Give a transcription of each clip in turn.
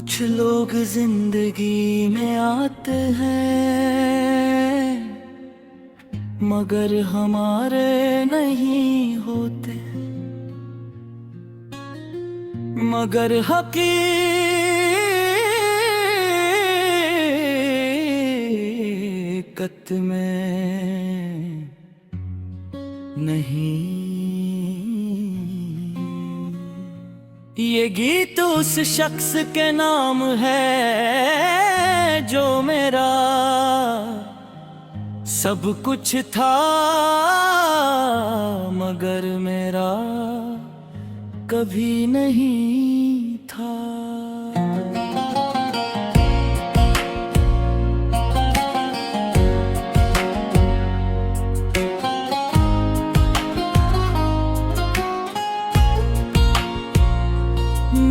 कुछ लोग जिंदगी में आते हैं मगर हमारे नहीं होते, मगर हकीकत में नहीं। ये गीत उस शख्स के नाम है जो मेरा सब कुछ था मगर मेरा कभी नहीं था।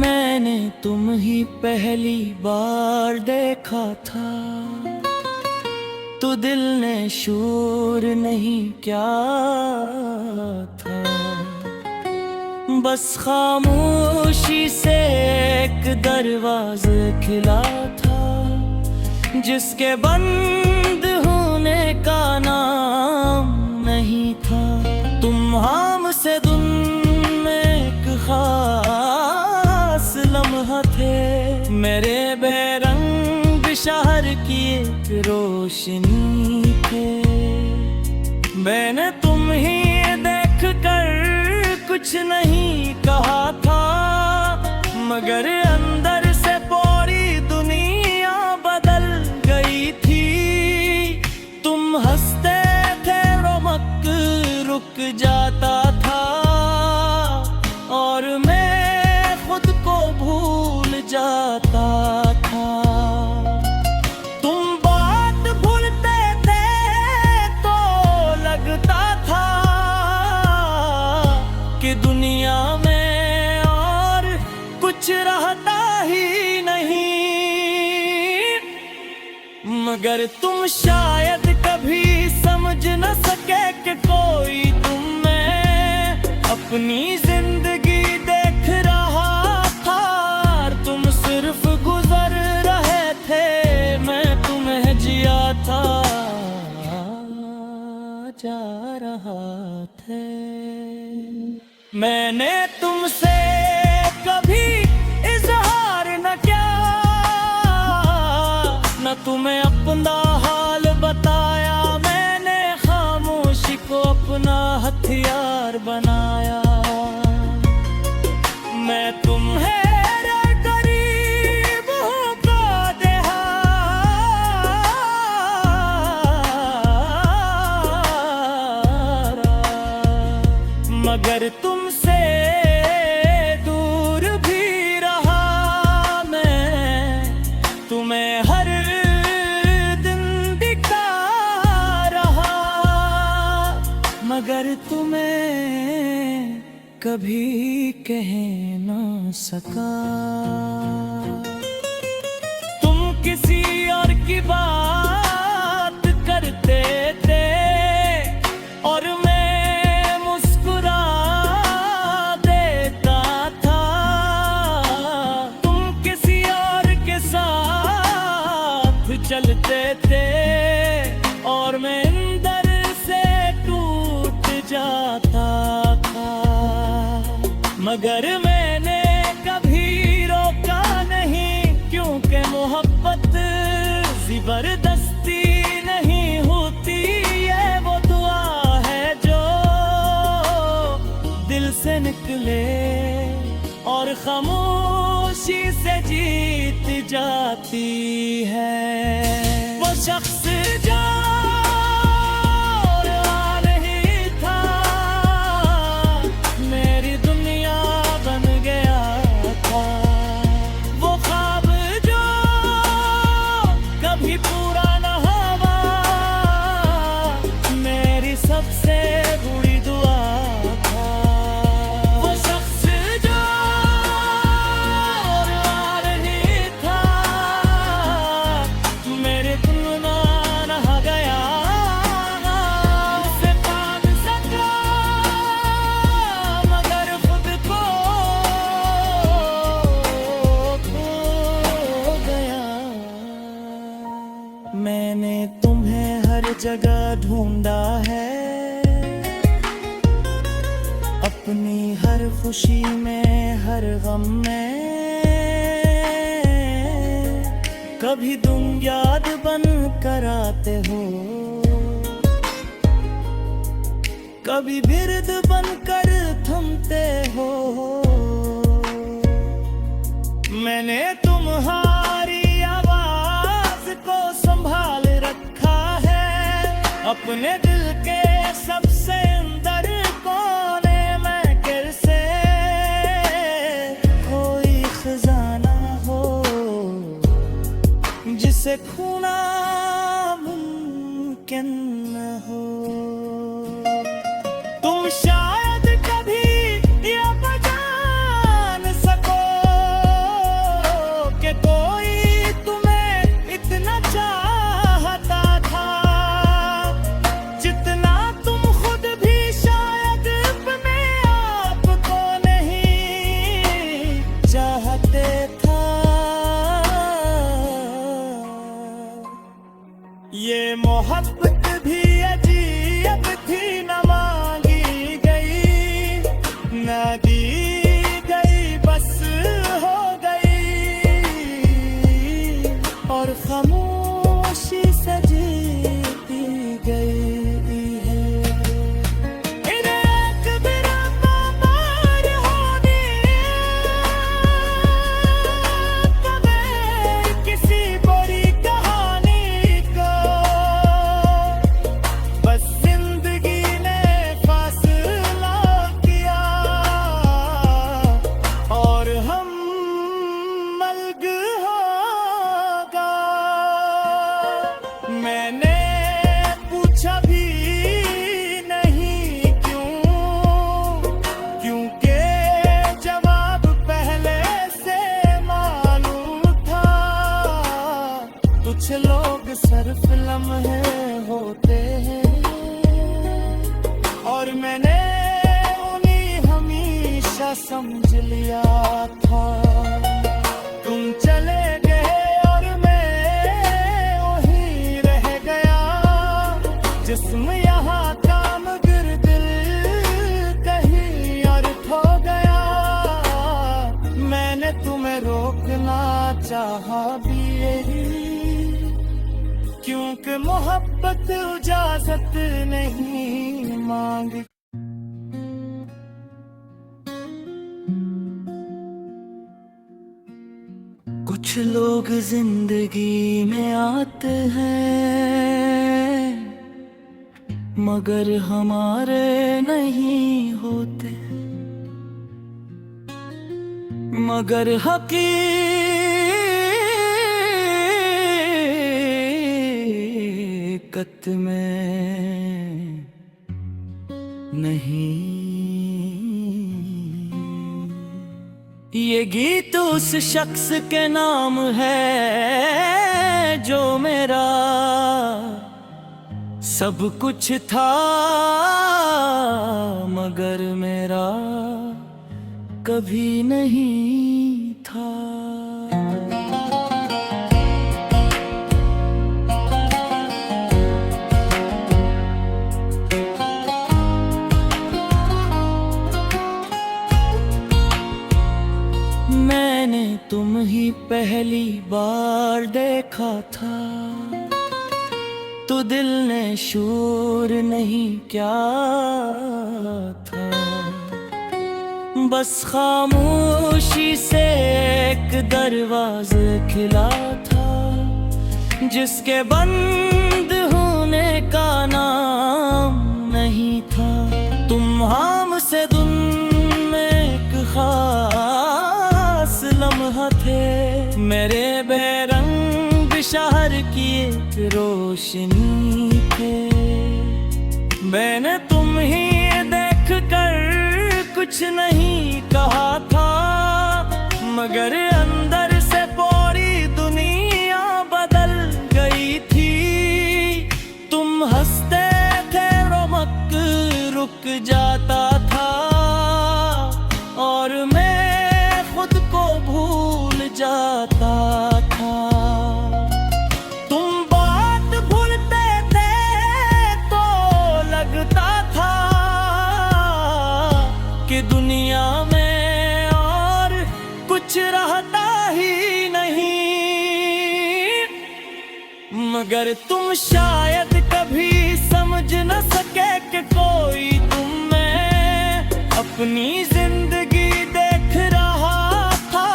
मैंने तुम ही पहली बार देखा था तो दिल ने शूर नहीं क्या था, बस खामोशी से एक दरवाज़ा खुला था जिसके बंद होने का नाम नहीं था। तुम हमसे दुन में एक खास लम्हा थे, मेरे बेरंग शहर की एक रोशनी थे। मैंने तुम ही देख कर कुछ नहीं कहा था मगर अंदर से पूरी दुनिया बदल गई थी। तुम हंसते थे रौनक रुक जाता था और मैं खुद को भूल जाता था। तुम बात भूलते थे तो लगता था कि दुनिया में और कुछ रहता ही नहीं, मगर तुम शायद कभी समझ न सके कि कोई तुम में अपनी जिंदगी देख रहा था। तुम सिर्फ गुजर रहे थे, मैं तुम्हें जिया था जा रहा थे। मैंने तुमसे कभी इजहार न किया, न तुम्हें अपना हाल बताया। मैंने खामोशी को अपना हथियार बनाया। मैं तुम्हें करीब हूँ का देहा, मगर तुमसे दूर भी रहा। मैं तुम्हें हर दिन दिखा रहा मगर तुम्हें कभी कह न सका। तुम किसी और की बात करते थे और मैं मुस्कुरा देता था। तुम किसी और के साथ चलते थे और मैं अंदर से टूट जाता था, मगर मैंने कभी रोका नहीं क्योंकि मोहब्बत जबरदस्ती नहीं होती। ये वो दुआ है जो दिल से निकले और खामोशी से जीत जाती है। वो शख्स जो मेरे तुलना अपनी हर खुशी में हर गम में कभी तुम याद बन कर आते हो, कभी बिरद बन कर थमते हो। मैंने तुम्हारी आवाज को संभाल रखा है अपने दिल के सबसे अंदर कोने में। कैसे कोई खजाना हो जिसे खोना मुमकिन न हो। तुम शायद कभी ये जान सको कि कोई तुम्हें इतना चाहता था जितना तुम खुद भी शायद अपने आप को नहीं चाहते था। ये मोहब्बत भी अजीब थी, न मांगी गई न दी गई, बस हो गई और खामोशी से जीती गई है। इन्हें एक बिरहा पार होने बगैर किसी बड़ी कहानी को, बस जिंदगी ने फासला किया और हम अलग हो गए। मैंने पूछा भी नहीं क्यों, क्योंकि जवाब पहले से मालूम था। कुछ लोग सिर्फ लम्हे होते हैं और मैंने उन्हें हमेशा समझ लिया था। तुम चले गए और मैं वहीं रह गया, जिस्म यहाँ था मगर दिल कहीं और खो गया। मैंने तुम्हें रोकना चाहा भी क्योंकि मोहब्बत इजाजत नहीं मांगी। कुछ लोग जिंदगी में आते हैं मगर हमारे नहीं होते, मगर हकीकत में नहीं। ये गीत उस शख्स के नाम है जो मेरा सब कुछ था मगर मेरा कभी नहीं था। मैंने तुम ही पहली बार देखा था तो दिल ने शूर नहीं क्या था, बस खामोशी से एक दरवाज़ा खुला था जिसके बंद होने का नाम नहीं था। तुम हमसे दुन में एक खास लम्हा थे, मेरे बेरंग शहर की एक रोशनी थे। मैंने तुम ही देख कर कुछ नहीं कहा था मगर अंदर से पूरी दुनिया बदल गई थी। तुम हंसते थे रौनक रुक जाता था और मैं खुद को भूल जाता था। तुम बात भूलते थे तो लगता था मगर तुम शायद कभी समझ न सके कि कोई तुम में अपनी जिंदगी देख रहा था।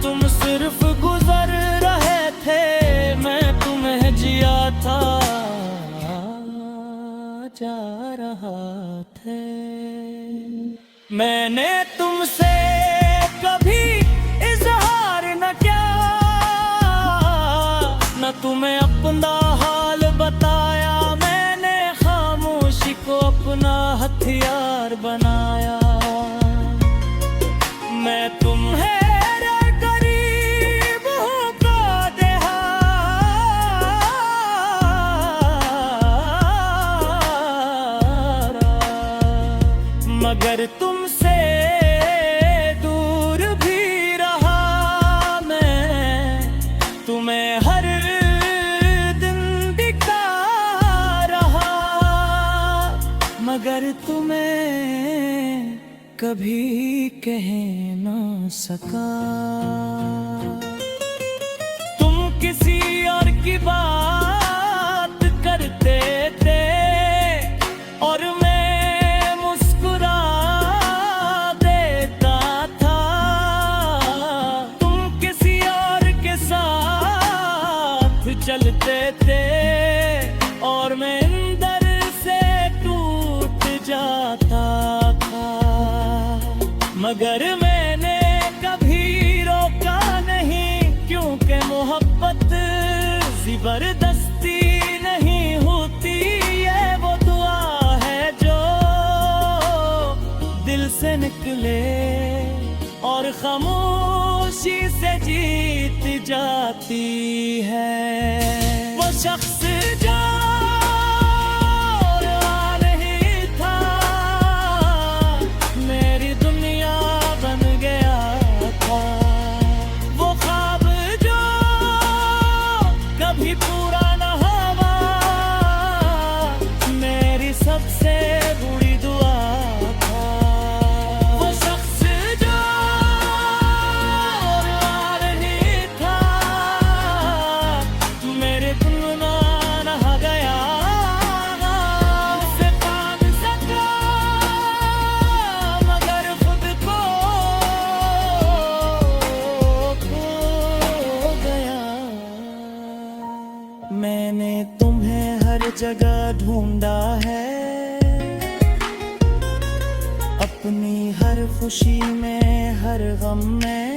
तुम सिर्फ गुजर रहे थे, मैं तुम्हें जिया था जा रहा थे। मैंने तुमसे कभी इजहार न किया, न तुम्हें अपना हाल बताया। मैंने खामोशी को अपना हथियार बनाया। मैं तुम्हें गरीब हूँ का देहा, मगर तुमसे दूर भी रहा मैं। तुम्हें हर दिन दिखा रहा, मगर तुम्हें कभी कह न सका। तुम किसी और की बात करते थे और मैं मुस्कुरा देता था। तुम किसी और के साथ चलते थे और मैं अंदर से टूट जाता था। मगर मैंने कभी रोका नहीं, क्योंकि मोहब्बत जबरदस्ती नहीं होती। ये वो दुआ है जो दिल से निकले और खामोशी से जीत जाती है। वो शख्स जो नहीं था, मेरी दुनिया बन गया था। वो ख्वाब जो कभी पूरा न हुआ, मेरी सबसे बुरी दुआ था। वो शख्स जो नहीं था, मेरे गुनगान रह गया। उससे पान सका मगर खुद को खो गया। मैंने तुम्हें हर जगह ढूंढा है, अपनी हर खुशी में हर गम में।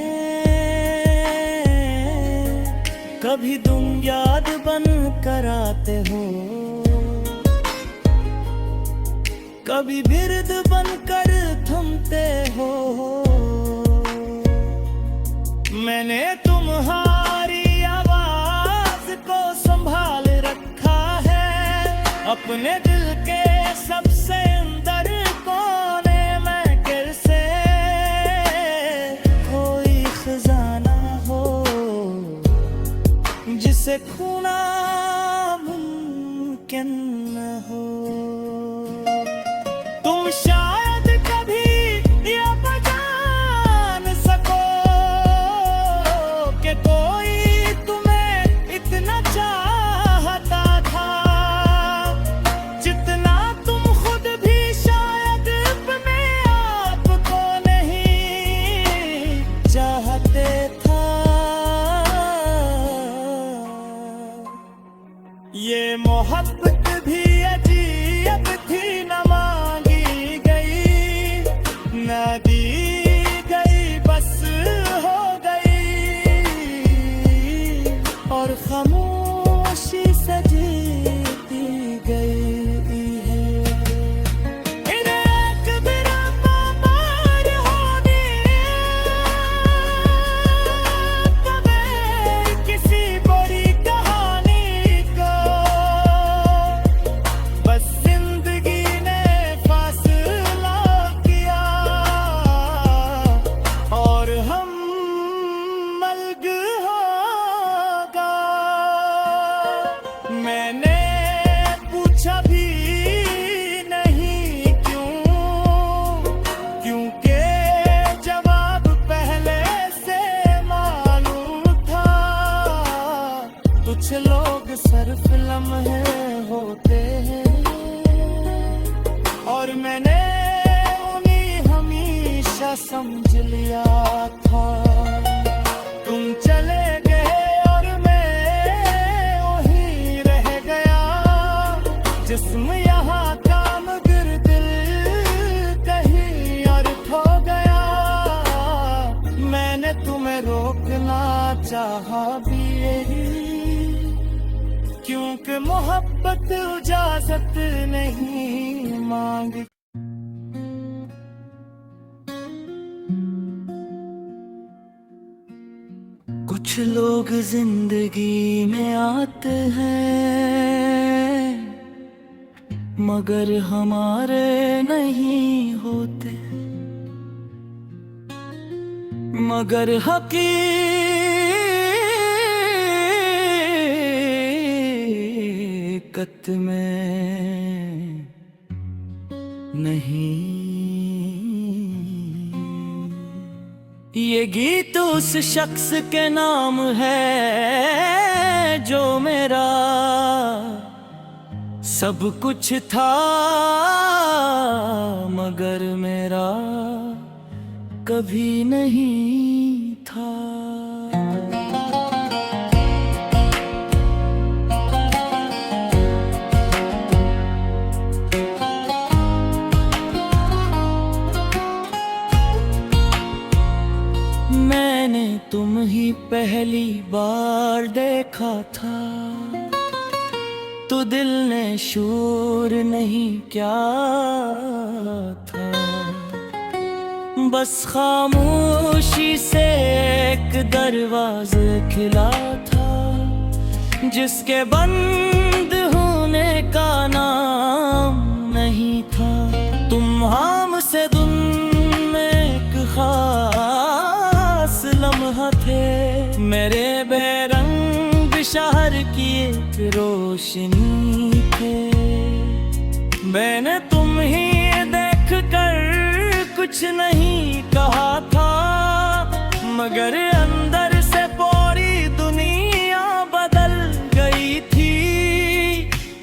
कभी तुम याद बन कर आते हो, कभी बिरद बन कर थमते हो। मैंने तुम्हारी आवाज को संभाल रखा है, अपने दिल के सबसे अंदर कोने में। कैसे कोई खजाना हो जिसे खोना मुमकिन न हो। तुम शायद कभी ये पहचान सको कि कोई तुम्हें इतना चाहता था समझ लिया था। तुम चले गए और मैं वहीं रह गया, जिस्म यहाँ का मगर दिल कहीं और खो गया। मैंने तुम्हें रोकना चाहा भी यही, क्योंकि मोहब्बत इजाजत नहीं मांगी। कुछ लोग जिंदगी में आते हैं मगर हमारे नहीं होते, मगर हकीकत में नहीं। ये गीत उस शख्स के नाम है जो मेरा सब कुछ था, मगर मेरा कभी नहीं था। मैंने तुम ही पहली बार देखा था, तो दिल ने शूर नहीं क्या था, बस खामोशी से एक दरवाज़ा खुला था, जिसके बंद होने का नाम नहीं था। तुम हमसे दुन में एक खास लम्हा थे, मेरे बेरंग शहर की एक रोशनी थे। मैंने तुम ही देख कर कुछ नहीं कहा था, मगर अंदर से पूरी दुनिया बदल गई थी।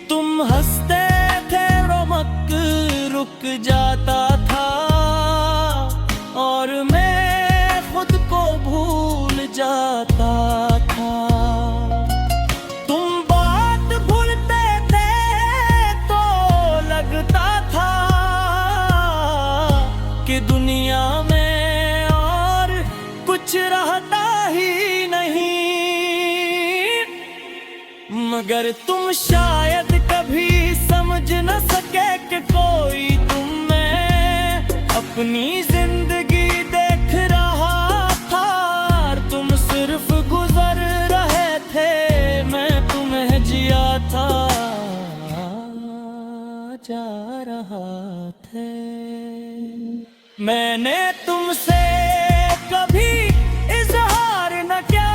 तुम हंसते थे रमक रुक जाता था, और मैं खुद को भूल जाता था। तुम बात भूलते थे तो लगता था कि दुनिया में और कुछ रहता ही नहीं, मगर तुम शायद कभी समझ न सके कि कोई तुम में अपनी जिंदगी देख रहा था। तुम सिर्फ गुजर रहे थे, मैं तुम्हें जिया था जा रहा थे। मैंने तुमसे कभी इजहार न किया,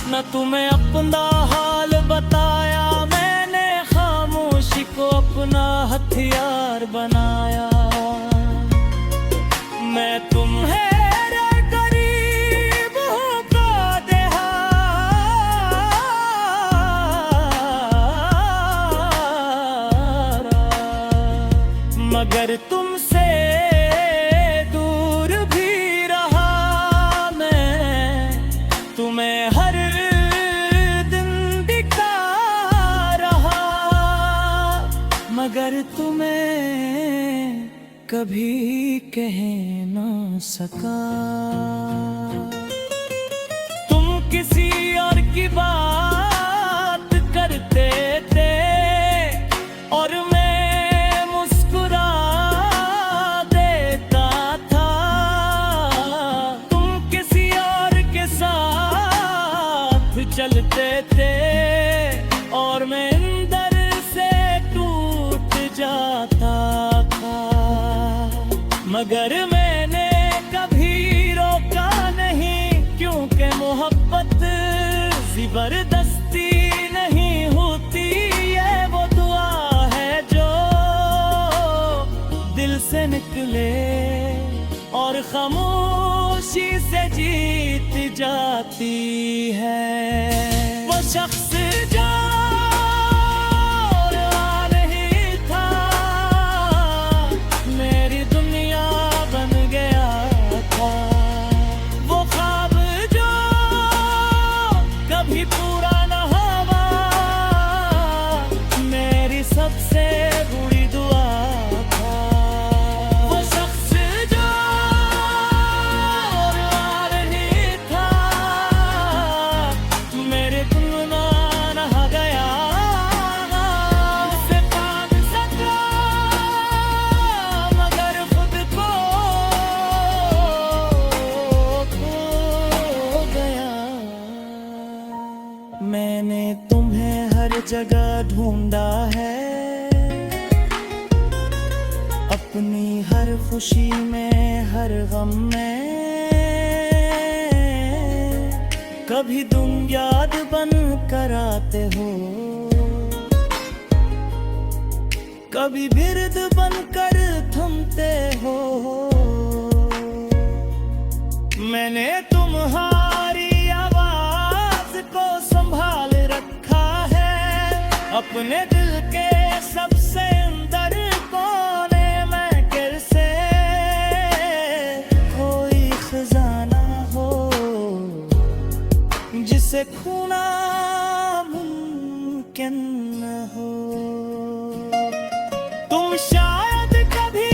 न तुम्हें अपना हाल बताया। मैंने खामोशी को अपना हथियार बनाया। मैं तुम्हें करीब हूँ का देहा, मगर तुमसे दूर भी रहा। मैं तुम्हें हर दिन दिखा रहा, मगर तुम्हें कभी कह न सका। तुम किसी और की बात करते थे और चलते थे और मैं अंदर से टूट जाता था, मगर मैंने कभी रोका नहीं, क्योंकि मोहब्बत जबरदस्ती नहीं होती। ये वो दुआ है जो दिल से निकले और खामोशी से जीत जाती है। वो शख्स जो नहीं था मेरी दुनिया अपनी हर खुशी में हर गम में कभी तुम याद बन कर आते हो, कभी बिरद बन कर थमते हो। मैंने तुम्हारी आवाज को संभाल रखा है, अपने दिल के सबसे अंदर कोने में। कैसे कोई खजाना हो जिसे खोना मुमकिन न हो। तुम शायद कभी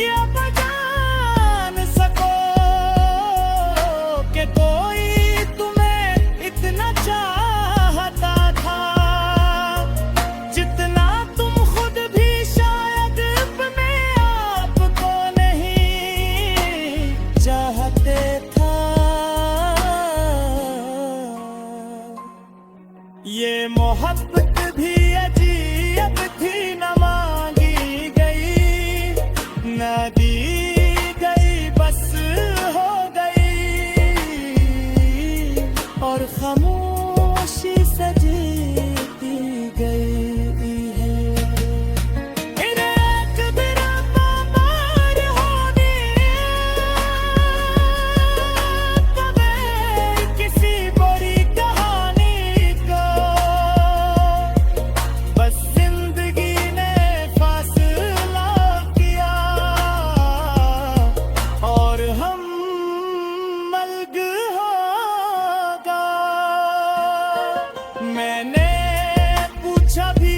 यह पहचान सको कि कोई तुम्हें इतना चाहता था जितना तुम खुद भी शायद अपने आप को नहीं चाहते था। ये मोहब्बत भी अजीब थी, न मांगी गई न दी गई, बस हो गई और खामोशी से जीती गई है। इन्हें एक बिरहा पार होने कभी किसी बुरी कहानी को, बस जिंदगी ने फासला किया और हम अलग हो गए। मैंने पूछा भी